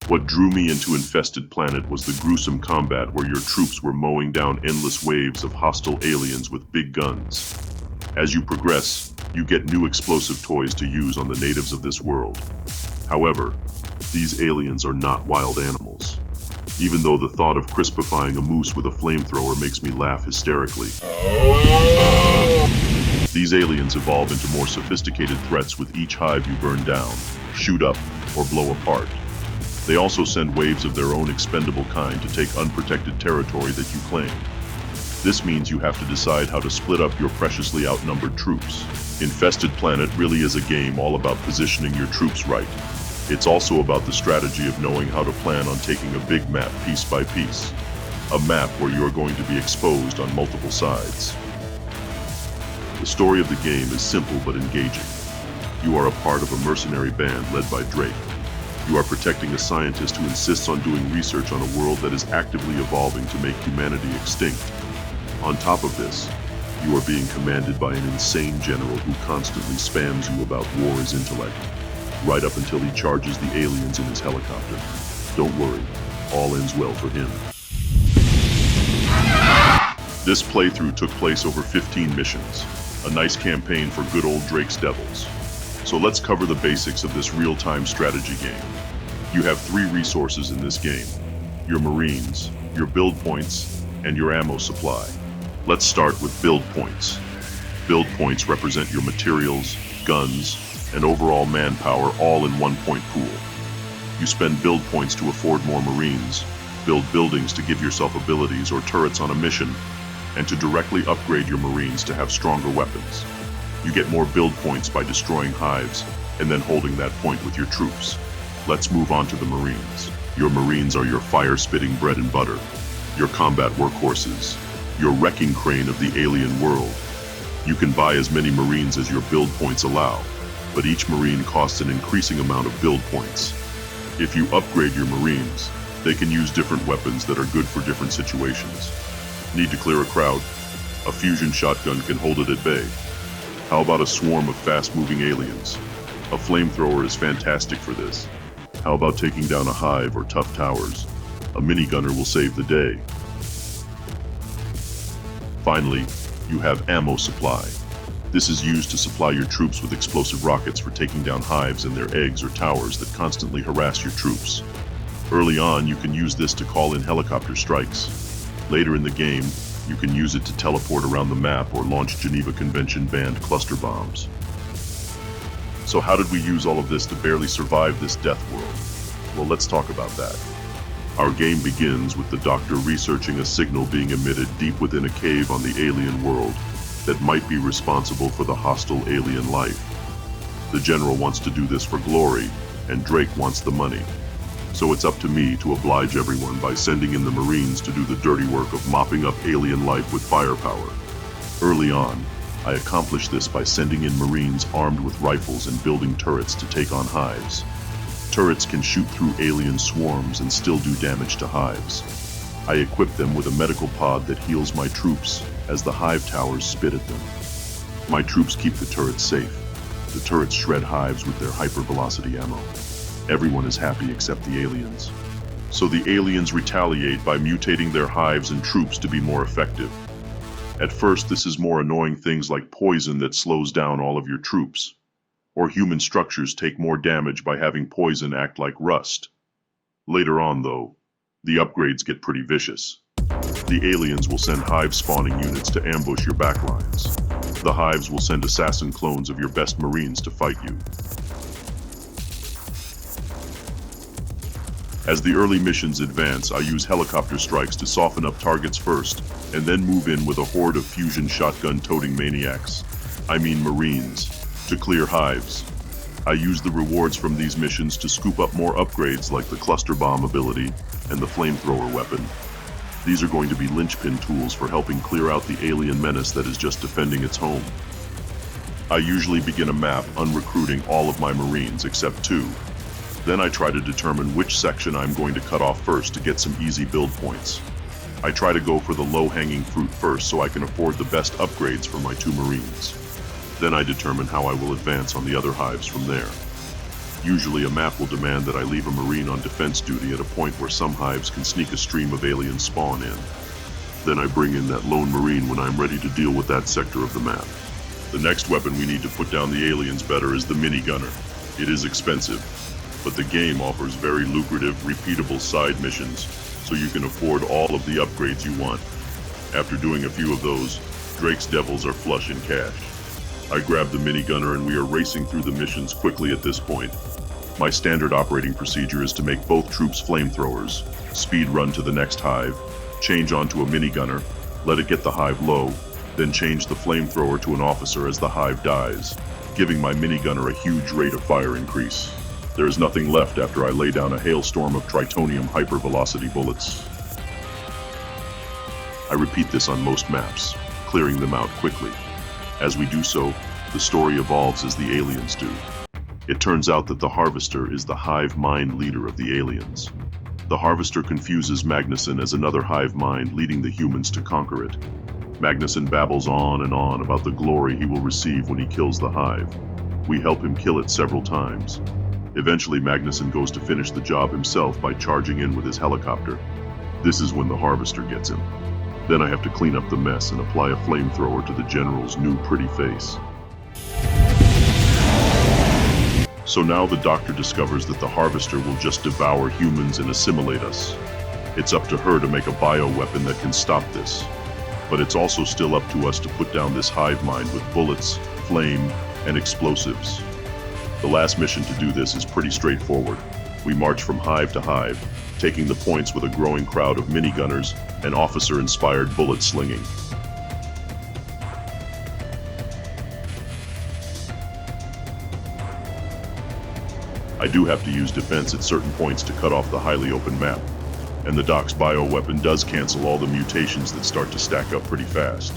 What drew me into Infested Planet was the gruesome combat where your troops were mowing down endless waves of hostile aliens with big guns. As you progress, you get new explosive toys to use on the natives of this world. However, these aliens are not wild animals. Even though the thought of crispifying a moose with a flamethrower makes me laugh hysterically. These aliens evolve into more sophisticated threats with each hive you burn down, shoot up, or blow apart. They also send waves of their own expendable kind to take unprotected territory that you claim. This means you have to decide how to split up your preciously outnumbered troops. Infested Planet really is a game all about positioning your troops right. It's also about the strategy of knowing how to plan on taking a big map piece by piece. A map where you are going to be exposed on multiple sides. The story of the game is simple but engaging. You are a part of a mercenary band led by Drake. You are protecting a scientist who insists on doing research on a world that is actively evolving to make humanity extinct. On top of this, you are being commanded by an insane general who constantly spams you about war's intellect, right up until he charges the aliens in his helicopter. Don't worry, all ends well for him. This playthrough took place over 15 missions, a nice campaign for good old Drake's Devils. So let's cover the basics of this real-time strategy game. You have 3 resources in this game: your Marines, your build points, and your ammo supply. Let's start with build points. Build points represent your materials, guns, and overall manpower all in one point pool. You spend build points to afford more Marines, build buildings to give yourself abilities or turrets on a mission, and to directly upgrade your Marines to have stronger weapons. You get more build points by destroying hives and then holding that point with your troops. Let's move on to the Marines. Your Marines are your fire-spitting bread and butter, your combat workhorses, your wrecking crane of the alien world. You can buy as many Marines as your build points allow, but each Marine costs an increasing amount of build points. If you upgrade your Marines, they can use different weapons that are good for different situations. Need to clear a crowd? A fusion shotgun can hold it at bay. How about a swarm of fast-moving aliens? A flamethrower is fantastic for this. How about taking down a hive or tough towers? A minigunner will save the day. Finally, you have ammo supply. This is used to supply your troops with explosive rockets for taking down hives and their eggs or towers that constantly harass your troops. Early on, you can use this to call in helicopter strikes. Later in the game, you can use it to teleport around the map or launch Geneva Convention-banned cluster bombs. So how did we use all of this to barely survive this death world? Well, let's talk about that. Our game begins with the Doctor researching a signal being emitted deep within a cave on the alien world that might be responsible for the hostile alien life. The General wants to do this for glory, and Drake wants the money. So it's up to me to oblige everyone by sending in the Marines to do the dirty work of mopping up alien life with firepower. Early on, I accomplished this by sending in Marines armed with rifles and building turrets to take on hives. Turrets can shoot through alien swarms and still do damage to hives. I equipped them with a medical pod that heals my troops as the hive towers spit at them. My troops keep the turrets safe. The turrets shred hives with their hypervelocity ammo. Everyone is happy except the aliens. So the aliens retaliate by mutating their hives and troops to be more effective. At first, this is more annoying things like poison that slows down all of your troops, or human structures take more damage by having poison act like rust. Later on, though, the upgrades get pretty vicious. The aliens will send hive spawning units to ambush your backlines. The hives will send assassin clones of your best Marines to fight you. As the early missions advance, I use helicopter strikes to soften up targets first, and then move in with a horde of fusion shotgun-toting maniacs, I mean Marines, to clear hives. I use the rewards from these missions to scoop up more upgrades like the cluster bomb ability and the flamethrower weapon. These are going to be linchpin tools for helping clear out the alien menace that is just defending its home. I usually begin a map unrecruiting all of my Marines except 2. Then I try to determine which section I'm going to cut off first to get some easy build points. I try to go for the low-hanging fruit first so I can afford the best upgrades for my 2 Marines. Then I determine how I will advance on the other hives from there. Usually a map will demand that I leave a Marine on defense duty at a point where some hives can sneak a stream of alien spawn in. Then I bring in that lone Marine when I'm ready to deal with that sector of the map. The next weapon we need to put down the aliens better is the minigunner. It is expensive, but the game offers very lucrative, repeatable side missions, so you can afford all of the upgrades you want. After doing a few of those, Drake's devils are flush in cash. I grab the minigunner and we are racing through the missions quickly at this point. My standard operating procedure is to make both troops flamethrowers, speed run to the next hive, change onto a minigunner, let it get the hive low, then change the flamethrower to an officer as the hive dies, giving my minigunner a huge rate of fire increase. There is nothing left after I lay down a hailstorm of tritonium hypervelocity bullets. I repeat this on most maps, clearing them out quickly. As we do so, the story evolves as the aliens do. It turns out that the Harvester is the hive mind leader of the aliens. The Harvester confuses Magnuson as another hive mind, leading the humans to conquer it. Magnuson babbles on and on about the glory he will receive when he kills the hive. We help him kill it several times. Eventually, Magnuson goes to finish the job himself by charging in with his helicopter. This is when the Harvester gets him. Then I have to clean up the mess and apply a flamethrower to the General's new pretty face. So now the Doctor discovers that the Harvester will just devour humans and assimilate us. It's up to her to make a bioweapon that can stop this. But it's also still up to us to put down this hive mind with bullets, flame, and explosives. The last mission to do this is pretty straightforward. We march from hive to hive, taking the points with a growing crowd of minigunners and officer-inspired bullet slinging. I do have to use defense at certain points to cut off the highly open map, and the Doc's bioweapon does cancel all the mutations that start to stack up pretty fast.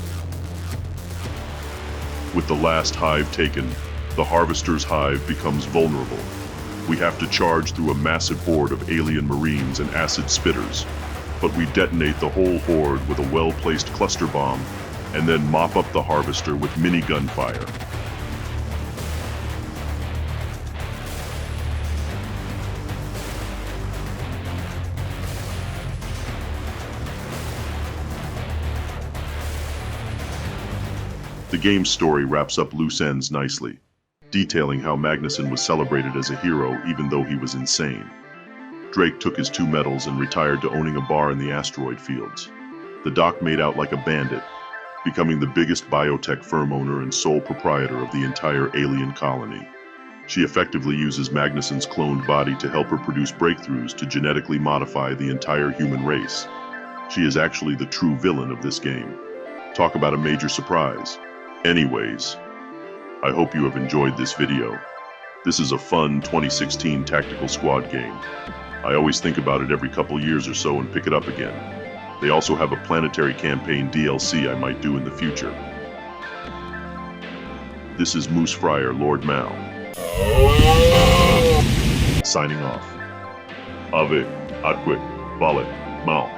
With the last hive taken, the Harvester's hive becomes vulnerable. We have to charge through a massive horde of alien Marines and acid spitters, but we detonate the whole horde with a well-placed cluster bomb, and then mop up the Harvester with minigun fire. The game's story wraps up loose ends nicely, detailing how Magnuson was celebrated as a hero even though he was insane. Drake took his 2 medals and retired to owning a bar in the asteroid fields. The Doc made out like a bandit, becoming the biggest biotech firm owner and sole proprietor of the entire alien colony. She effectively uses Magnuson's cloned body to help her produce breakthroughs to genetically modify the entire human race. She is actually the true villain of this game. Talk about a major surprise. Anyways, I hope you have enjoyed this video. This is a fun 2016 tactical squad game. I always think about it every couple years or so and pick it up again. They also have a planetary campaign DLC I might do in the future. This is Moose Fryer Lord Mao, signing off. Ave, Atquit, Valet, Mao.